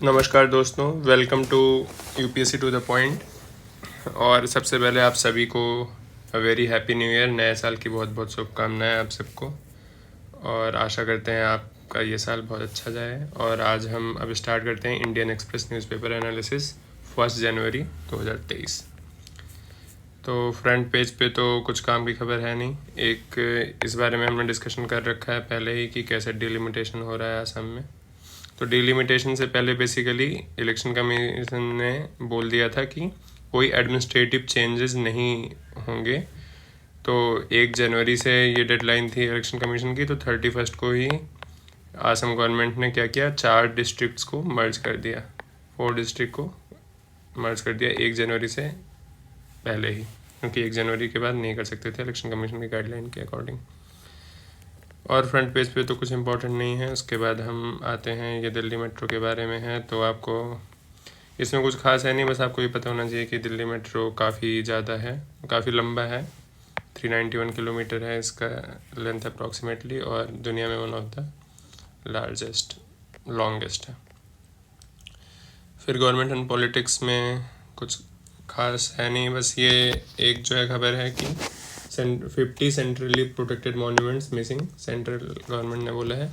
नमस्कार दोस्तों, welcome to UPSC to the point. और सबसे पहले आप सभी को वेरी हैप्पी न्यू ईयर, नए साल की बहुत बहुत शुभकामनाएं आप सबको। और आशा करते हैं आपका ये साल बहुत अच्छा जाए। और आज हम अब स्टार्ट करते हैं इंडियन एक्सप्रेस न्यूज़पेपर एनालिसिस 1 जनवरी 2023। तो फ्रंट पेज पे तो कुछ काम की खबर है नहीं। एक इस बारे में हमने डिस्कशन कर रखा है पहले ही कि कैसे डिलिमिटेशन हो रहा है असम में। तो डिलिमिटेशन से पहले बेसिकली इलेक्शन कमीशन ने बोल दिया था कि कोई एडमिनिस्ट्रेटिव चेंजेस नहीं होंगे। तो 1 जनवरी से ये डेडलाइन थी इलेक्शन कमीशन की, तो 31 को ही असम गवर्नमेंट ने क्या किया, 4 डिस्ट्रिक्ट्स को मर्ज कर दिया, 4 डिस्ट्रिक्ट को मर्ज कर दिया 1 जनवरी से पहले ही, क्योंकि 1 जनवरी के बाद नहीं कर सकते थे इलेक्शन कमीशन की गाइडलाइन के अकॉर्डिंग। और फ्रंट पेज पे तो कुछ इम्पोर्टेंट नहीं है। उसके बाद हम आते हैं, ये दिल्ली मेट्रो के बारे में है। तो आपको इसमें कुछ खास है नहीं, बस आपको ये पता होना चाहिए कि दिल्ली मेट्रो काफ़ी ज़्यादा है, काफ़ी लंबा है, 391 किलोमीटर है इसका लेंथ अप्रॉक्सीमेटली, और दुनिया में one of the largest longest है। फिर गवर्नमेंट एंड पॉलिटिक्स में कुछ खास है नहीं, बस ये एक जो है खबर है कि 50 centrally protected monuments missing. Central government ने बोला है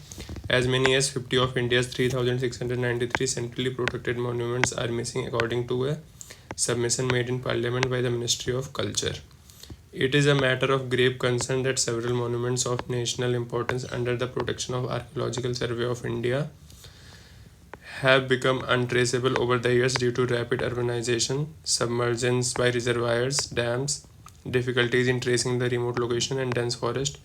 as many as 50 of India's 3693 centrally protected monuments are missing according to a submission made in parliament by the Ministry of Culture. It is a matter of grave concern that several monuments of national importance under the protection of Archaeological Survey of India have become untraceable over the years due to rapid urbanization, submergence by reservoirs, dams, difficulties in tracing the remote location and dense forest.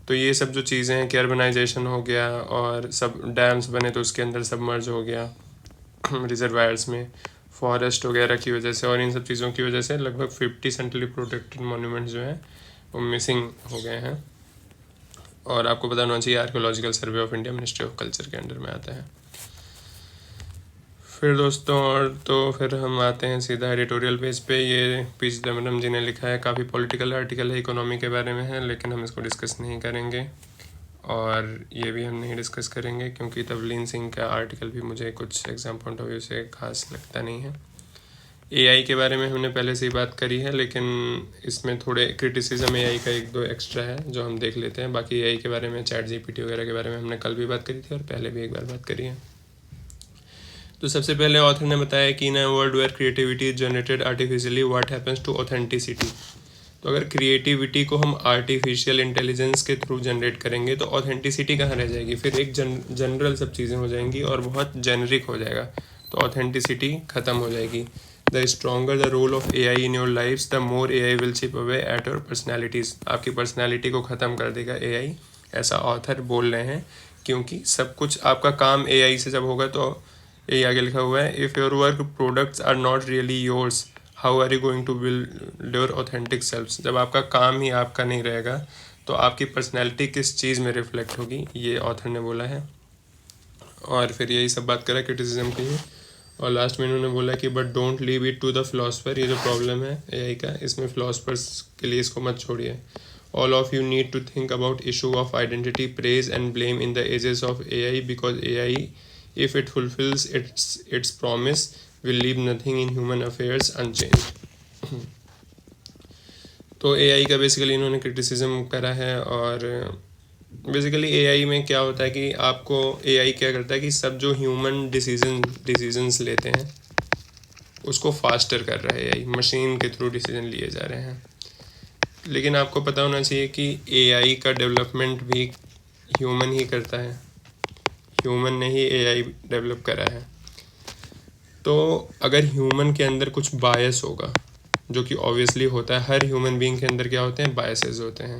तो ये सब जो चीज़ें हैं कि urbanisation हो गया और सब डैम्स बने तो उसके अंदर सबमर्ज हो गया रिजर्वायर्स में, फॉरेस्ट वगैरह की वजह से, और इन सब चीज़ों की वजह से लगभग 50 सेंट्रली प्रोटेक्टेड मॉन्यूमेंट्स जो हैं वो मिसिंग हो गए हैं। और आपको पता होना चाहिए archaeological survey of India ministry of culture के अंडर में आता है। फिर दोस्तों, और तो फिर हम आते हैं सीधा एडिटोरियल पेज पे। ये पी चिदम्बरम जी ने लिखा है, काफ़ी पॉलिटिकल आर्टिकल है, इकोनॉमी के बारे में है, लेकिन हम इसको डिस्कस नहीं करेंगे। और ये भी हम नहीं डिस्कस करेंगे क्योंकि तवलीन सिंह का आर्टिकल भी मुझे कुछ एग्जाम पॉइंट ऑफ व्यू से खास लगता नहीं है। एआई के बारे में हमने पहले से ही बात करी है, लेकिन इसमें थोड़े क्रिटिसिज्म एआई का 1-2 एक्स्ट्रा है जो हम देख लेते हैं। बाकी एआई के बारे में, चैट जीपीटी वगैरह के बारे में हमने कल भी बात करी थी और पहले भी एक बार बात करी है। तो सबसे पहले ऑथर ने बताया कि in a world where creativity is generated artificially what happens to authenticity. तो अगर क्रिएटिविटी को हम आर्टिफिशियल इंटेलिजेंस के थ्रू जनरेट करेंगे तो ऑथेंटिसिटी कहाँ रह जाएगी, फिर एक जनरल सब चीज़ें हो जाएंगी और बहुत जेनरिक हो जाएगा, तो ऑथेंटिसिटी ख़त्म हो जाएगी। The stronger the role of A I in your life the more A I will chip away at your personalities. आपकी पर्सनैलिटी को ख़त्म कर देगा ए आई, ऐसा ऑथर बोल रहे हैं। क्योंकि सब कुछ आपका काम ए आई से जब होगा, तो ये आगे लिखा हुआ है, if your work products are not really yours how are you going to build your authentic self. जब आपका काम ही आपका नहीं रहेगा तो आपकी पर्सनैलिटी किस चीज़ में रिफ्लेक्ट होगी, ये ऑथर ने बोला है। और फिर यही सब बात करा क्रिटिसिज्म की। और लास्ट में इन्होंने बोला कि but don't leave it to the philosopher. ये जो प्रॉब्लम है एआई का, इसमें फिलोसफर्स के लिए इसको मत छोड़िए। All of you need to think about issue of identity, praise and blame in the ages of AI, because AI if it fulfills its promise will leave nothing in human affairs unchanged। तो AI का basically इन्होंने criticism करा है। और basically AI में क्या होता है कि आपको AI क्या करता है कि सब जो ह्यूमन डिसीजंस लेते हैं उसको फास्टर कर रहा है AI, मशीन के थ्रू डिसीजन लिए जा रहे हैं। लेकिन आपको पता होना चाहिए कि AI का डेवलपमेंट भी ह्यूमन ही करता है, ह्यूमन ने ही एआई डेवलप करा है। तो अगर ह्यूमन के अंदर कुछ बायस होगा, जो कि ऑब्वियसली होता है, हर ह्यूमन बीइंग के अंदर क्या होते हैं, बायसेस होते हैं।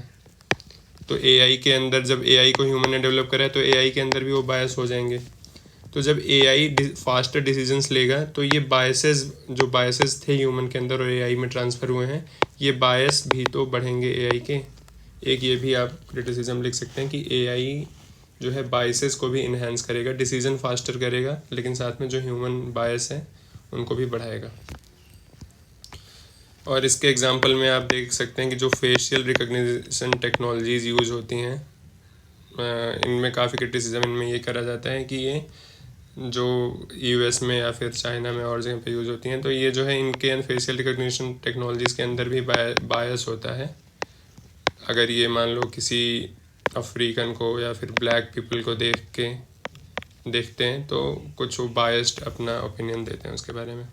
तो एआई के अंदर, जब एआई को ह्यूमन ने डेवलप करा है तो एआई के अंदर भी वो बायस हो जाएंगे। तो जब एआई फास्टर डिसीजंस लेगा तो ये बायसेस, जो बायसेस थे ह्यूमन के अंदर और एआई में ट्रांसफ़र हुए हैं, ये बायस भी तो बढ़ेंगे एआई के। एक ये भी आप क्रिटिसिज्म लिख सकते हैं कि एआई जो है बायसेस को भी इन्हेंस करेगा, डिसीजन फास्टर करेगा, लेकिन साथ में जो ह्यूमन बायस है उनको भी बढ़ाएगा। और इसके एग्जांपल में आप देख सकते हैं कि जो फेशियल रिकग्निशन टेक्नोलॉजीज़ यूज़ होती हैं, इनमें काफ़ी क्रिटिसिज्म इनमें ये करा जाता है कि ये जो यूएस में या फिर चाइना में और जगह पे यूज़ होती हैं। तो ये जो है इनके फेशियल रिकग्निशन टेक्नोलॉजीज़ के अंदर भी बायस होता है। अगर ये मान लो किसी अफ्रीकन को या फिर ब्लैक पीपल को देखते हैं तो कुछ वो बायस्ड अपना ओपिनियन देते हैं उसके बारे में।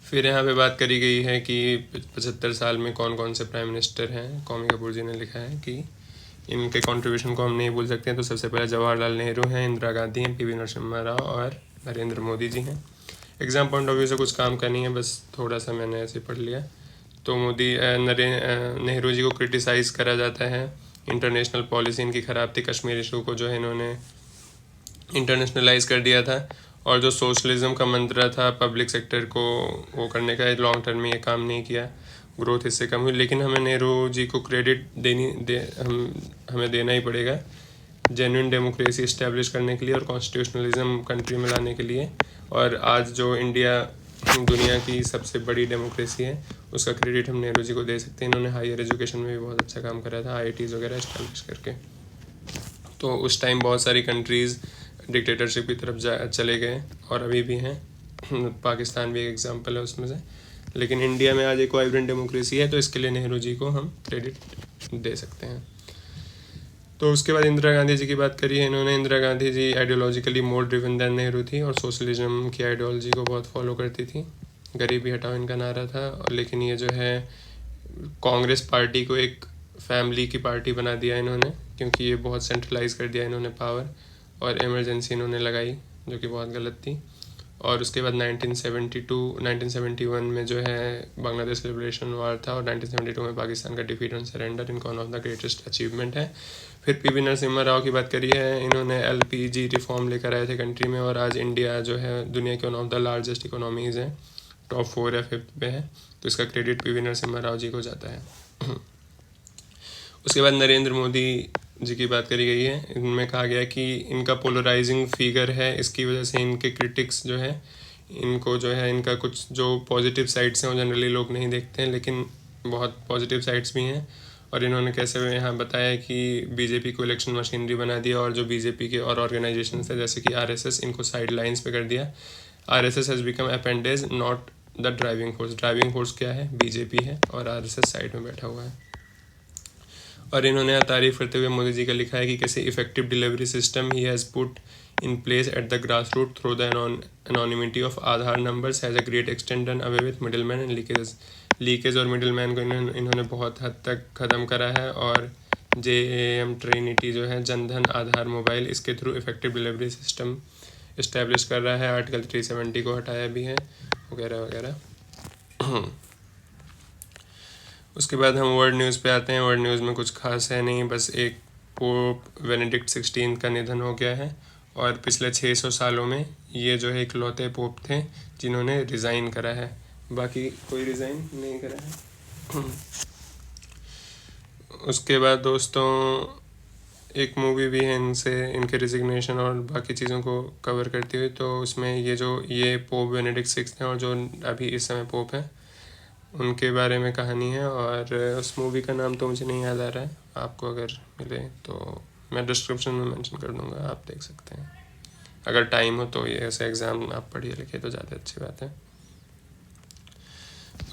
फिर यहाँ पे बात करी गई है कि 75 साल में कौन कौन से प्राइम मिनिस्टर हैं। कौमी कपूर जी ने लिखा है कि इनके कंट्रीब्यूशन को हम नहीं भूल सकते हैं। तो सबसे पहले जवाहरलाल नेहरू हैं, इंदिरा गांधी हैं, पीवी नरसिम्हा राव और नरेंद्र मोदी जी हैं। एग्ज़ाम पॉइंट ऑफ व्यू से कुछ काम का नहीं है, बस थोड़ा सा मैंने ऐसे पढ़ लिया। तो नेहरू जी को क्रिटिसाइज़ करा जाता है। इंटरनेशनल पॉलिसी इनकी ख़राब थी, कश्मीर इशू को जो है इन्होंने इंटरनेशनलाइज कर दिया था। और जो सोशलिज्म का मंत्र था पब्लिक सेक्टर को वो करने का, लॉन्ग टर्म में ये काम नहीं किया, ग्रोथ इससे कम हुई। लेकिन हमें नेहरू जी को क्रेडिट हमें देना ही पड़ेगा जेन्युइन डेमोक्रेसी इस्टेब्लिश करने के लिए और कॉन्स्टिट्यूशनलिज्म कंट्री में लाने के लिए। और आज जो इंडिया दुनिया की सबसे बड़ी डेमोक्रेसी है उसका क्रेडिट हम नेहरू जी को दे सकते हैं। इन्होंने हायर एजुकेशन में भी बहुत अच्छा काम करा था, आईआईटीज़ वगैरह इस्टेब्लिश करके। तो उस टाइम बहुत सारी कंट्रीज़ डिक्टेटरशिप की तरफ चले गए और अभी भी हैं। पाकिस्तान भी एक एग्जांपल है उसमें से। लेकिन इंडिया में आज एक वाइब्रेंट डेमोक्रेसी है, तो इसके लिए नेहरू जी को हम क्रेडिट दे सकते हैं। तो उसके बाद इंदिरा गांधी जी की बात करी है इन्होंने। इंदिरा गांधी जी आइडियोलॉजिकली मोर ड्रिवन दैन नेहरू थी और सोशलिज्म की आइडियोलॉजी को बहुत फॉलो करती थी। गरीबी हटाओ इनका नारा था। और लेकिन ये जो है कांग्रेस पार्टी को एक फैमिली की पार्टी बना दिया इन्होंने, क्योंकि ये बहुत सेंट्रलाइज कर दिया इन्होंने पावर, और इमरजेंसी इन्होंने लगाई जो कि बहुत गलत थी। और उसके बाद 1971 में जो है बांग्लादेश लिबरेशन वार था और 1972 में पाकिस्तान का डिफीट एंड सरेंडर इनका one of the greatest achievement है। फिर पीवी नरसिम्हा राव की बात करी है इन्होंने, एलपीजी रिफॉर्म लेकर आए थे कंट्री में, और आज इंडिया जो है दुनिया के one of the largest economies है, टॉप 4 या 5 पे है। तो इसका क्रेडिट पीवी नरसिम्हा राव जी को जाता है। उसके बाद नरेंद्र मोदी जी की बात करी गई है। इनमें कहा गया कि इनका पोलराइजिंग फिगर है, इसकी वजह से इनके क्रिटिक्स जो है इनको जो है इनका कुछ जो पॉजिटिव साइड्स हैं वो जनरली लोग नहीं देखते हैं, लेकिन बहुत पॉजिटिव साइड्स भी हैं। और इन्होंने कैसे यहाँ बताया कि बीजेपी को इलेक्शन मशीनरी बना दिया और जो बीजेपी के और ऑर्गेनाइजेशन थे जैसे कि आरएसएस, इनको साइड लाइन्स पे कर दिया। RSS has become appendage not the driving force. Driving force क्या है? बीजेपी है, और आरएसएस साइड में बैठा हुआ है। और इन्होंने यहाँ तारीफ करते हुए मोदी जी का लिखा है कि कैसे effective delivery system he has put in place at the grassroots through the anonymity of Aadhaar numbers has a great extent done away with middlemen and leakages। Leakage और मिडलमैन को इन्होंने बहुत हद तक ख़त्म करा है। और JAM ट्रिनिटी जो है जनधन आधार मोबाइल, इसके through effective delivery system establish कर रहा है। आर्टिकल 370 को हटाया भी है, वगैरह वगैरह। उसके बाद हम वर्ल्ड न्यूज़ पे आते हैं। वर्ल्ड न्यूज़ में कुछ खास है नहीं, बस एक पोप बेनेडिक्ट 16 का निधन हो गया है। और पिछले 600 सालों में ये जो है इकलौते पोप थे जिन्होंने रिज़ाइन करा है, बाकी कोई रिज़ाइन नहीं करा है। उसके बाद दोस्तों एक मूवी भी है इनसे, इनके रिजिग्नेशन और बाकी चीज़ों को कवर करती हुई। तो उसमें ये पोप बेनेडिक्ट 6 हैं और जो अभी इस समय पोप हैं उनके बारे में कहानी है। और उस मूवी का नाम तो मुझे नहीं याद आ रहा है, आपको अगर मिले तो मैं डिस्क्रिप्शन में मेंशन कर दूंगा, आप देख सकते हैं अगर टाइम हो तो। ये ऐसे एग्ज़ाम आप पढ़िए लिखिए तो ज़्यादा अच्छी बात है।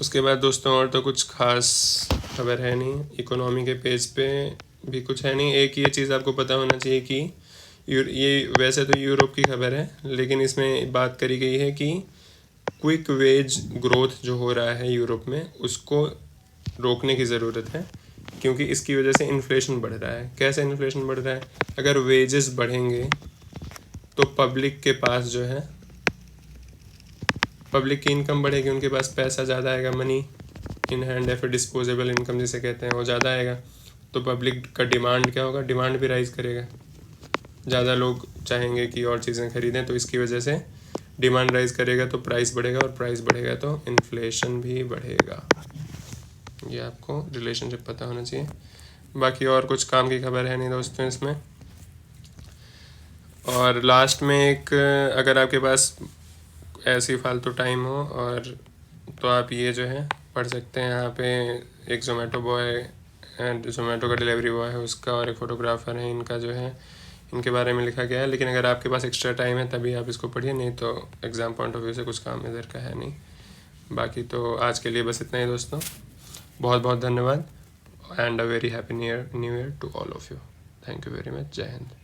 उसके बाद दोस्तों और तो कुछ खास खबर है नहीं। इकोनॉमी के पेज पे भी कुछ है नहीं। एक ये चीज़ आपको पता होना चाहिए कि ये वैसे तो यूरोप की खबर है, लेकिन इसमें बात करी गई है कि क्विक वेज ग्रोथ जो हो रहा है यूरोप में उसको रोकने की ज़रूरत है, क्योंकि इसकी वजह से इन्फ्लेशन बढ़ रहा है। कैसे इन्फ्लेशन बढ़ रहा है? अगर वेजेस बढ़ेंगे तो पब्लिक के पास जो है, पब्लिक की इनकम बढ़ेगी, उनके पास पैसा ज़्यादा आएगा, मनी इन हैंड या फिर डिस्पोजेबल इनकम जिसे कहते हैं वो ज़्यादा आएगा। तो पब्लिक का डिमांड क्या होगा? डिमांड भी राइज़ करेगा, ज़्यादा लोग चाहेंगे कि और चीज़ें खरीदें, तो इसकी वजह से डिमांड राइज करेगा तो प्राइस बढ़ेगा, और प्राइस बढ़ेगा तो इन्फ्लेशन भी बढ़ेगा। ये आपको रिलेशनशिप पता होना चाहिए। बाकी और कुछ काम की खबर है नहीं दोस्तों इसमें। और लास्ट में एक, अगर आपके पास ऐसी फालतू टाइम हो और तो आप ये जो है पढ़ सकते हैं। यहाँ पे एक जोमेटो बॉय, जोमेटो का डिलीवरी बॉय है उसका, और एक फ़ोटोग्राफ़र है, इनका जो है इनके बारे में लिखा गया है। लेकिन अगर आपके पास एक्स्ट्रा टाइम है तभी आप इसको पढ़िए, नहीं तो एग्ज़ाम पॉइंट ऑफ व्यू से कुछ काम इधर का है नहीं। बाकी तो आज के लिए बस इतना ही दोस्तों, बहुत बहुत धन्यवाद and a very happy new year to all of you. Thank you very much. जय हिंद।